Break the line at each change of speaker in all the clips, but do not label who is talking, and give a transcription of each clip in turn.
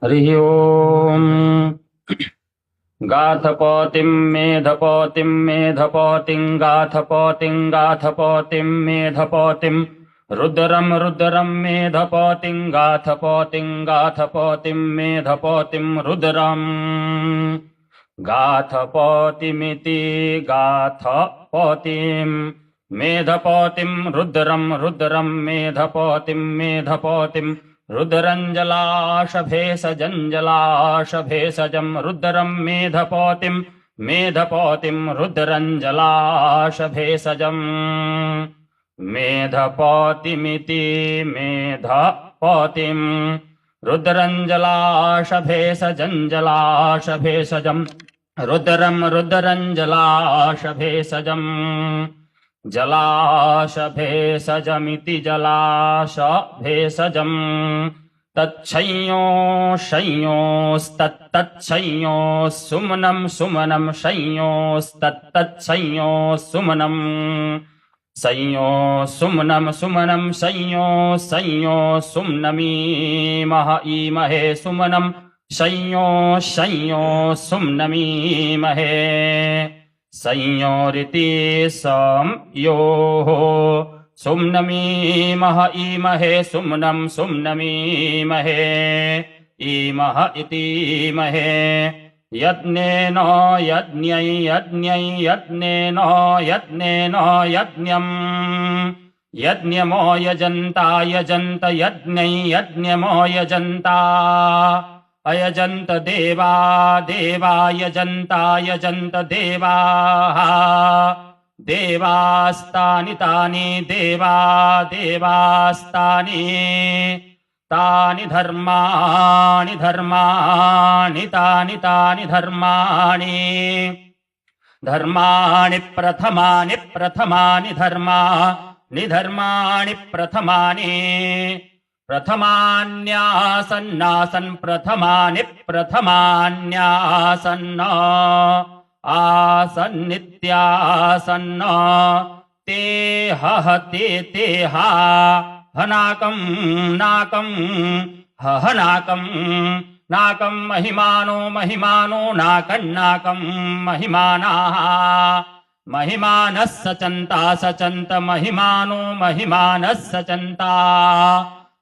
हरिः ओम्। गाथपोतिं मेधपोतिं मेधपोतिं गाथपोतिं गाथपोतिं मेधपोतिं रुद्रं रुद्रं मेधपोतिं गाथपोतिं गाथपोतिं मेधपोतिं रुद्रम् गाथपोतिमिति गाथपोतिं मेधपोतिं रुद्रं रुद्रं मेधपोतिं मेधपोतिं रुद्रञ्जलाशभेषजं रुद्रं मेधपोतिं मेधपोतिं रुद्रञ्जलाशभेषजम् मेधपोतिमिति मेधपोतिं रुद्रञ्जलाशभेषजं रुद्रं रुद्रञ्जलाशभेषजम् जलाशभेषजमिति जलाशभेषजम् तच्छंयो शंयोस्तत्तच्छंयो सुमनं सुमनं शंयोस्तत्तच्छंयो सुमनम् संयो सुमनं सुमनं संयो संयो सुम्नमीमह ईमहे सुमनं संयो संयो सुम्नमीमहे संयोरिति संयोः सुम्नमीमह ईमहे सुम्नं सुम्नमीमहे ईमह इतीमहे यज्ञेन यज्ञै यज्ञै यज्ञेन यज्ञेन यज्ञम् यज्ञमो यजन्ता यजन्त यज्ञै यज्ञमो यजन्ता अयजन्त देवा देवा यजन्ता यजन्त देवाः देवास्तानि तानि देवा देवास्तानि तानि धर्माणि धर्माणि तानि तानि धर्माणि धर्माणि प्रथमानि प्रथमानि धर्माणि धर्माणि प्रथमानि प्रथमान्यासन्नासन् प्रथमानि प्रथमान्यासन्न आसन्नित्यासन्न ते ते हा हनाकं नाकं हनाकं नाकं महिमानो महिमानो नाकं महिमानाः महिमानः सचन्ता सचन्त महिमानो महिमानः सचन्ता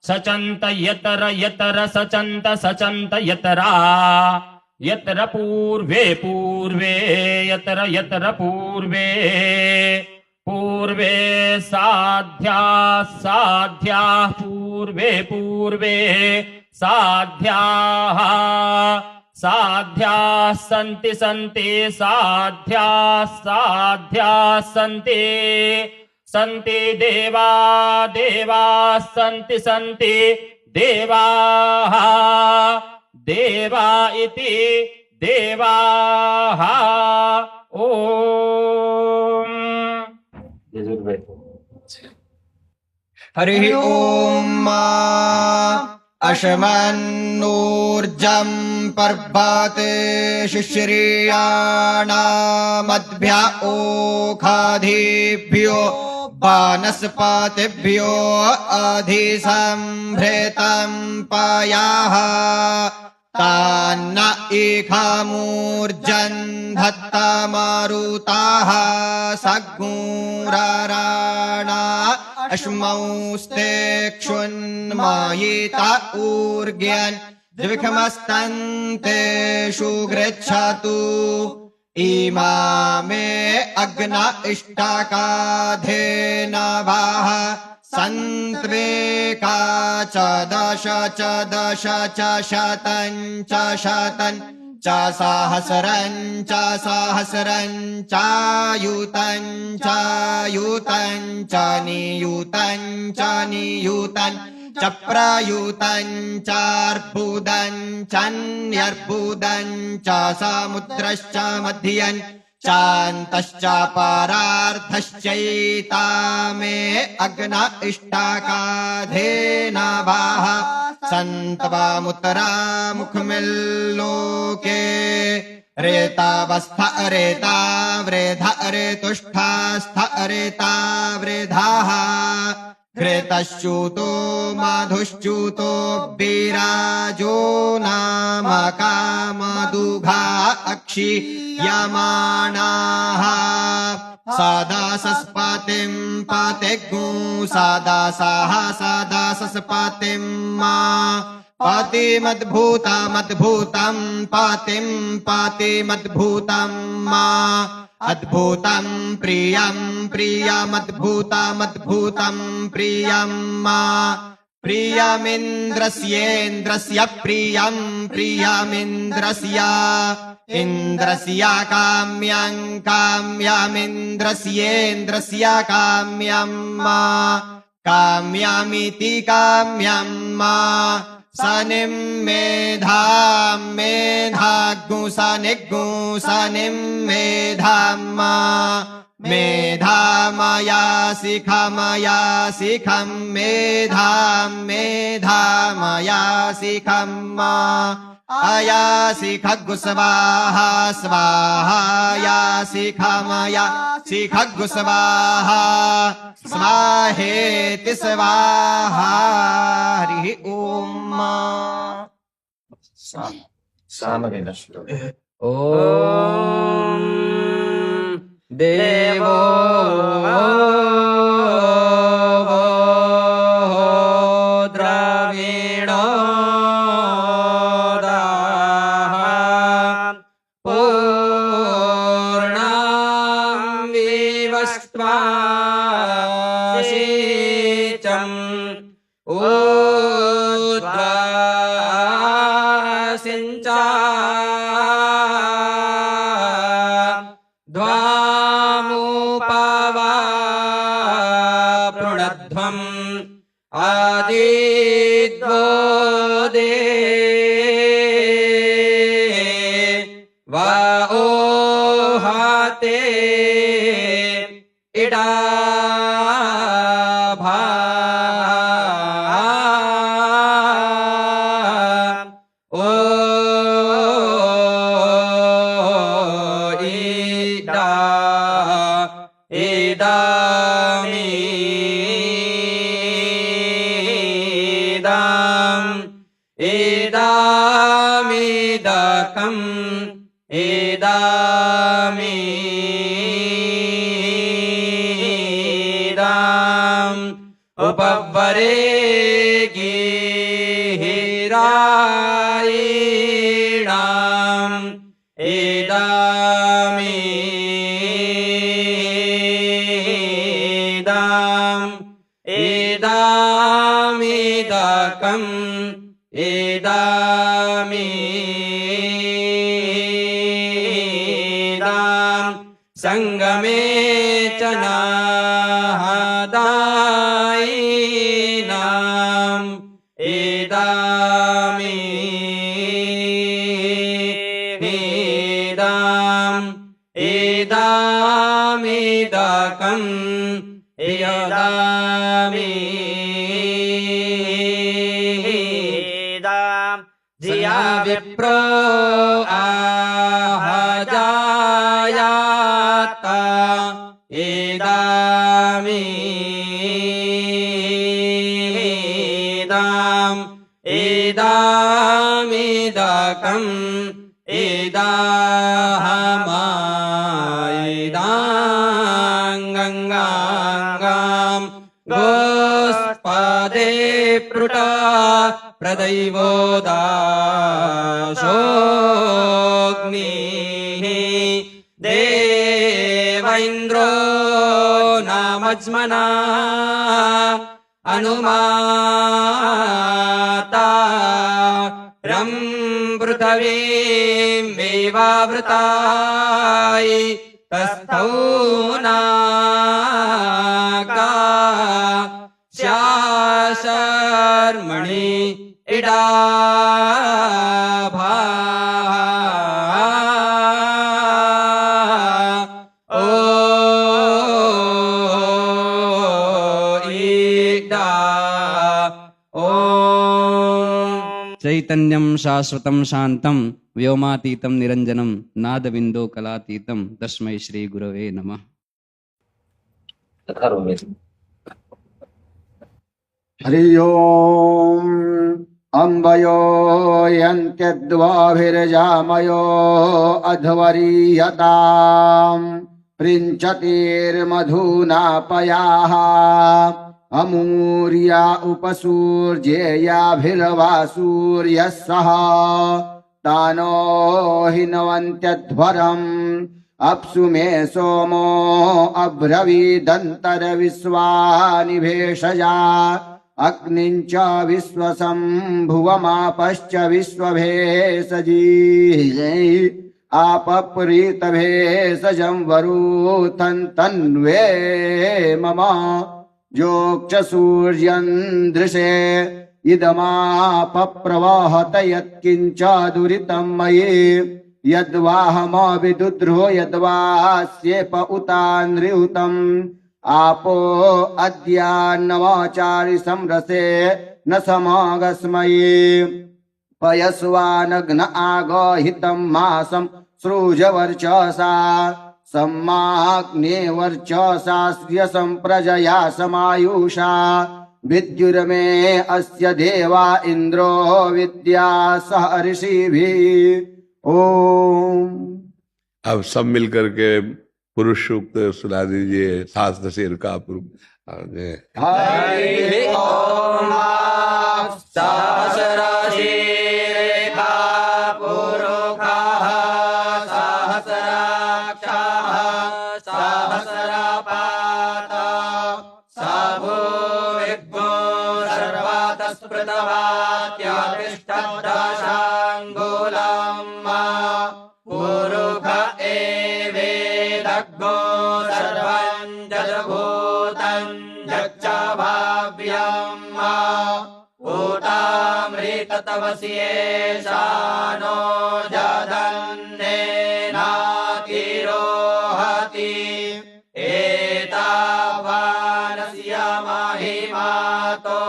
सचन्त यतर यतर सचन्त सचन्त यतरा यतर पूर्वे पूर्वे यतर यतर पूर्वे पूर्वे साध्या साध्या पूर्वे पूर्वे साध्याः साध्याः सन्ति सन्ति साध्याः साध्याः सन्ति सन्ति देवा देवाः सन्ति सन्ति देवाः देवा इति देवाः ओम
हरिः ओम् अशमन्नूर्जं पर्वते शिश्रियाणामद्भ्य ओखाधिभ्यो वानस्पतिभ्यो अधिसंभृतं पयाः तान्न इखामूर्जन् धत्तमारुताः सग्मुराराणा अश्मौस्ते क्षुन्मायिता ऊर्ग्यन् द्विखमस्तन्तेषु गृच्छतु इमामे अग्न इष्टकाधेनवाः सन्त्वेका च दश च शतं च शतं च सहस्रं च सहस्रं चायुतं चायुतं च नियुतं च नियुतं च प्रयुतं चार्बुदं चन्यर्बुदं च समुद्रश्च मध्यं चान्तश्च परार्थश्चैतामे अग्न इष्टकाधेनवाः सन्त्वामुत्तरा मुखमिल्लोके रेतावस्थ रेता वृध रेतुष्ठास्थ रेता वृधाः घृतश्च्यूतो मधुश्च्यूतो विराजो नाम कामदुघा अक्षीयमाणाः सदासस्पतिं पतिग्गु सदासाः सदासस्पतिं मा पातिमद्भूतमद्भूतं पातिं पातिमद्भूतं मा अद्भुतं प्रियं प्रियमद्भुतमद्भुतं प्रियं मा प्रियमिन्द्रस्येन्द्रस्य प्रियं प्रियमिन्द्रस्य इन्द्रस्य काम्यं काम्यमिन्द्रस्येन्द्रस्य काम्यं मा काम्यमिति काम्यं मा सनिं मेधां मेधाग्गुसनिग्गुसनिं मेधां मा मेधामया शिखं मेधां मेधामया शिखं मा अयासिखग्गु स्वाहा स्वाहा यासिखमया शिखग्गु स्वाहा स्वाहेति स्वाहा हरि ओम
ॐ देवो द्रविणो पूर्णां विवस्त्वाशीचं उद्वासिञ्चा ध्वामुपवापृणध्वम् आदिद्वोदे वा ओहाते इडा भा ओ इडा इदामिदकम् इदामिदाम् उपवरे गिहिरायिणाम् इदामिदाम् इदामिदकम् इदामिदाम् संगमे च नाहदायिनाम् इदामिदाम् इदामिदकम् इदामिदाम् धिया विप्रो आहजायाता इदामिदाम् इदामिदकम् इदाहमायिदाङ्गङ्गाङ्गाम् गोस्पदे पृटा प्रदैवो दाशोऽग्निः देव इन्द्रो नामज्मना अनुमाता रं पृथिवीं वेवावृताय तस्थौ नागा स्याशर्मणि इडा भा ओ इडा ॐ चैतन्यं शाश्वतं शान्तं व्योमातीतं निरञ्जनं नादबिन्दो कलातीतं तस्मै श्री गुरवे नमः.
हरि ओम् अम्बयो यन्त्यद्वाभिर्जामयो अध्वरीयताम् पृञ्चतिर्मधुना पयाः अमूर्या उपसूर्येयाभिर्वासूर्यः सह तानो हिनवन्त्यध्वरम् अप्सु मे सोमो अब्रवीदन्तर्विश्वानि भेषजा अग्निञ्च विश्वसम्भुवमापश्च विश्वभेषजी आपप्रीतभेषजं वरुथन् तन्वे मम योक्ष सूर्यं दृशे इदमापप्रवहत यत्किञ्च दुरितं मयि यद्वाहमविदुद्रो यद्वास्येप उतानृतम् आपो अद्यान्नवाचारि संरसे न समागस्मये पयस्वानग्न आगहितं मासं सृजवर्चसा सम्माग्ने वर्चसास्य सम्प्रजया समायुषा विद्युर्मे अस्य देवा इन्द्रो विद्या सह ऋषिभिः ओम।
अब सब मिलकर के पुरुष सूक्त सुना दीजिए। सास दशेर का
हरि ओम सहस्रशीर्षा पुरुषाः सहस्राक्षाः सहस्रपाता सबुविद्गो सर्वातस्पृतवात्यातिष्ठद्दशाङ्गुलम् पुरुष एवेदग्गो सर्वं जगभूतं जच्च भाव्यम् ऊतामृततवस्येषानो जदन्नेनातिरोहति एतावानस्य महिमातो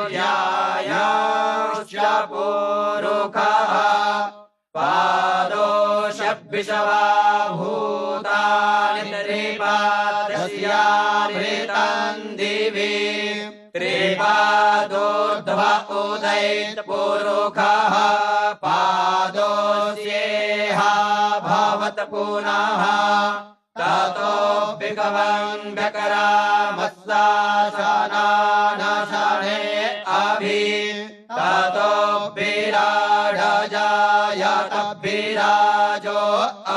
ध्यायाश्च पुरुषः पादोषद्विषवा भूतानि त्रिपादस्यामृतं दिवि त्रिपादोर्ध्व उदैत पुरुषः पादोऽस्येह भवत पुनः ततो विगवन् व्यकरामस्साशनानशने अभि ततो विराडजायत विराजो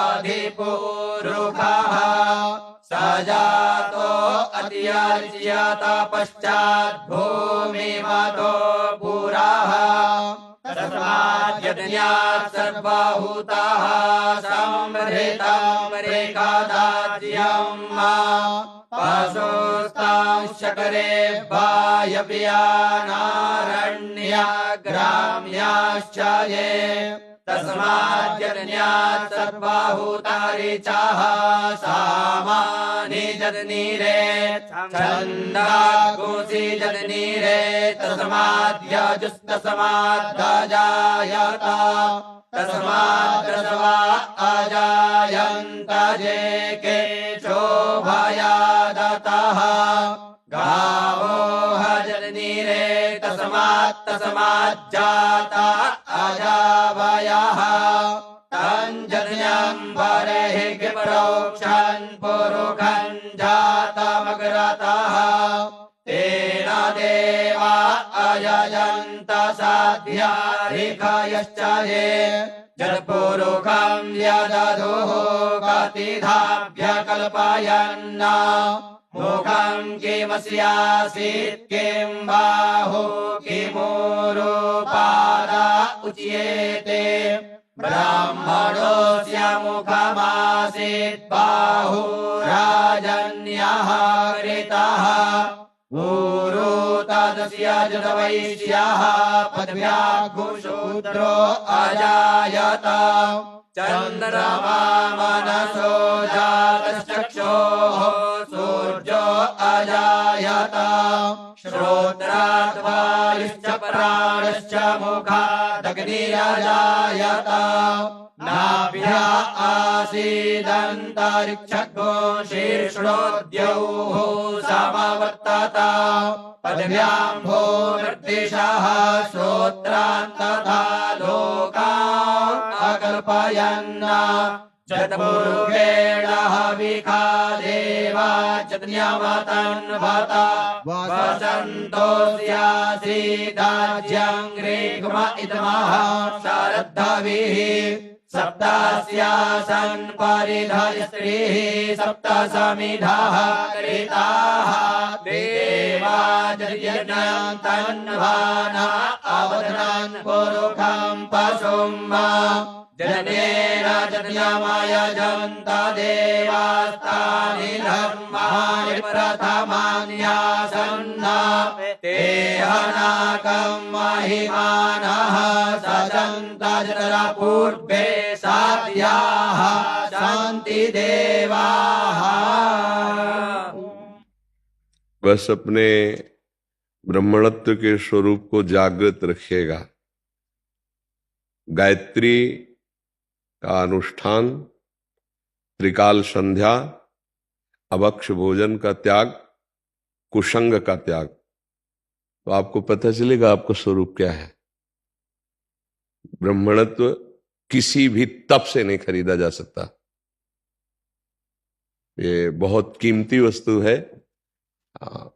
अधिपुरुषः सजातो अत्यर्च्यत पश्चात् भूमिमतो पुरः तस्मात् यज्ञात् सर्वभूताः संहृतं रेखादाज्यम् पशुस्तां शकरे वायव्यानारण्याग्राम्याश्च ये तस्मात् यज्ञात् सर्वभूतानि चाह सामानि जदनीरे छन्दागुंसि जदनीरे तस्मात् यजुस्तस्मात् जायत तस्मात् दशवा अजायन्त जे के शोभयादतः गावो हजनीरे तस्मात् जाता अजावयः तञ्जन्यं बर्हिः प्रोक्षन् पुरुषं जातमग्रतः तेन देवा अयजन्त साध्या ऋषयश्च ये जत्पुरुषं यदधुः कतिधाभ्यकल्पयन् मुखं किमस्यासीत् किं बाहु किमूरुपादा उच्येते ब्राह्मणोऽस्य मुखमासीत् बाहुराजन्यः कृतः ऊरु तदस्य जतवैश्यः पद्भ्याघुशूद्रो अजायत चन्द्रमा मनसो जातश्चक्षोः सूर्यो अजायत श्रोत्रात् वायुश्च प्राणश्च मुखादग्निरजायत नाभि अभ्या आसीदन्तरिक्षगो शीर्षणोद्यौः समवर्तत पदव्यां भो निर्दिशः श्रोत्रान् तथा लोकान् अकल्पयन् चतुर्वेण हविखा देवा चतुर्यमतन्वत वसन्तोऽस्यासीदाज्यं ऋग्म इदमः शरद्धविः सप्तास्यासन् परिधय स्त्रीः सप्त समिधः कृताः देवाजर्यज्ञं तन्वाना अवधनान् पुरुखं पशुं जननेन जन्यमयजन्त देवास्तानि धर्माणि प्रथमान्यासन्न ते हनाकं महिमानः सजन्त जनरपूर्वे साध्याः सन्ति देवाः।
बस अपने ब्रह्मणत्व के स्वरूप को जागृत रखिएगा। गायत्री का अनुष्ठान, त्रिकाल संध्या, अभक्ष भोजन का त्याग, कुसंग का त्याग, तो आपको पता चलेगा आपका स्वरूप क्या है। ब्रह्मणत्व किसी भी तप से नहीं खरीदा जा सकता। ये बहुत कीमती वस्तु है।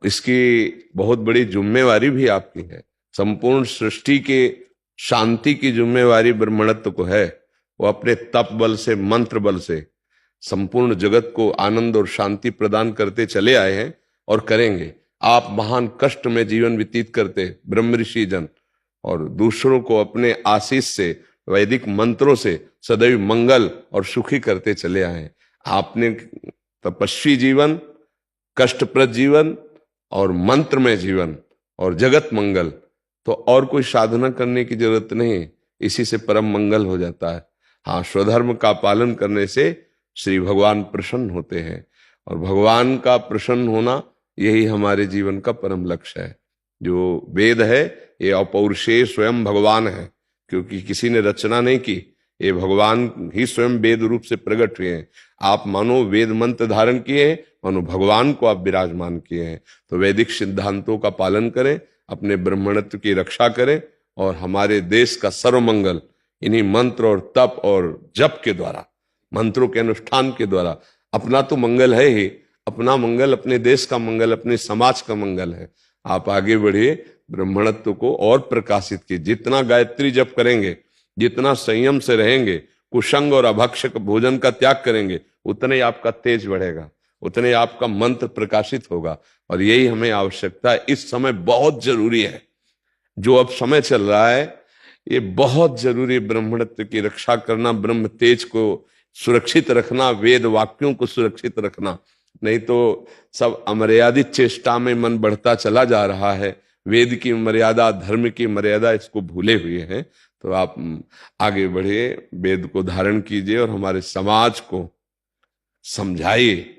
इसकी बहुत बड़ी जिम्मेवारी भी आपकी है। संपूर्ण सृष्टि के शांति की जिम्मेवारी ब्रह्मणत्व को है। वो अपने तप बल से, मंत्र बल से संपूर्ण जगत को आनंद और शांति प्रदान करते चले आए हैं और करेंगे। आप महान कष्ट में जीवन व्यतीत करते ब्रह्म ऋषि जन और दूसरों को अपने आशीष से, वैदिक मंत्रों से सदैव मंगल और सुखी करते चले आए हैं। आपने तपस्वी जीवन, कष्टप्रद जीवन और मंत्र में जीवन और जगत मंगल, तो और कोई साधना करने की जरूरत नहीं। इसी से परम मंगल हो जाता है। हाँ, स्वधर्म का पालन करने से श्री भगवान प्रसन्न होते हैं और भगवान का प्रसन्न होना यही हमारे जीवन का परम लक्ष्य है। जो वेद है ये अपौरुषेय स्वयं भगवान है, क्योंकि किसी ने रचना नहीं की, ये भगवान ही स्वयं वेद रूप से प्रकट हुए हैं। आप मानो वेद मंत्र धारण किए हैं, मानो भगवान को आप विराजमान किए हैं। तो वैदिक सिद्धांतों का पालन करें, अपने ब्रह्मणत्व की रक्षा करें और हमारे देश का सर्वमंगल इन्हीं मंत्र और तप और जप के द्वारा, मंत्रों के अनुष्ठान के द्वारा। अपना तो मंगल है ही, अपना मंगल अपने देश का मंगल, अपने समाज का मंगल है। आप आगे बढ़िए, ब्रह्मणत्व को और प्रकाशित कीजिए। जितना गायत्री जप करेंगे, जितना संयम से रहेंगे, कुसंग और अभक्षक भोजन का त्याग करेंगे, उतने आपका तेज बढ़ेगा, उतने आपका मंत्र प्रकाशित होगा। और यही हमें आवश्यकता है। इस समय बहुत जरूरी है, जो अब समय चल रहा है ये बहुत जरूरी। ब्रह्मणत्व की रक्षा करना, ब्रह्म तेज को सुरक्षित रखना, वेद वाक्यों को सुरक्षित रखना। नहीं तो सब अमर्यादित चेष्टा में मन बढ़ता चला जा रहा है। वेद की मर्यादा, धर्म की मर्यादा इसको भूले हुए हैं। तो आप आगे बढ़िए, वेद को धारण कीजिए और हमारे समाज को समझाइए।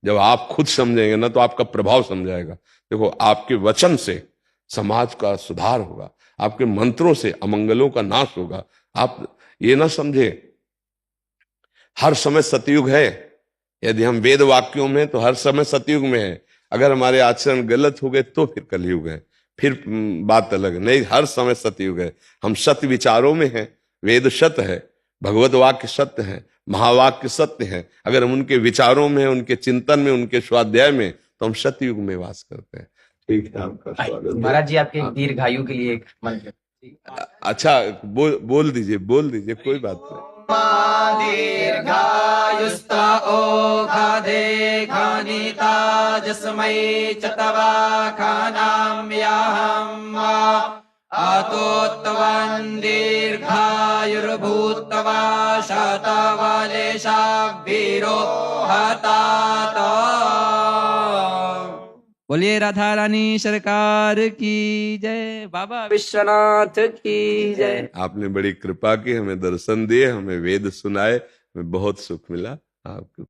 जब आप खुद समझेंगे ना तो आपका प्रभाव समझाएगा। देखो, आपके वचन से समाज का सुधार होगा, आपके मंत्रों से अमंगलों का नाश होगा। आप ये ना समझे हर समय सतयुग है। यदि हम वेद वाक्यों में, तो हर समय सतयुग में है। अगर हमारे आचरण गलत हो गए तो फिर कलयुग है, फिर बात अलग। नहीं, हर समय सतयुग है। हम सत्य विचारों में हैं। वेद सत्य है, भगवत वाक्य सत्य है, महावाक्य सत्य है। अगर हम उनके विचारों में, उनके चिंतन में, उनके स्वाध्याय में, तो हम सतयुग में वास करते हैं। ठीक है, आपका स्वागत है।
महाराज जी, आपके दीर्घायु के लिए एक मंत्र।
अच्छा, बोल दीजिए, कोई बात नहीं।
दीर्घायुस्त ओघाधे घानिता जस्मै च तवा खानाम्याहम् अतोत्तवन् दीर्घायुर्भूत्वा शतवलेशा वीरो हतात।
बोलिए राधा रानी सरकार की जय, बाबा विश्वनाथ की जय।
आपने बड़ी कृपा की, हमें दर्शन दिए, हमें वेद सुनाए, हमें बहुत सुख मिला। आपको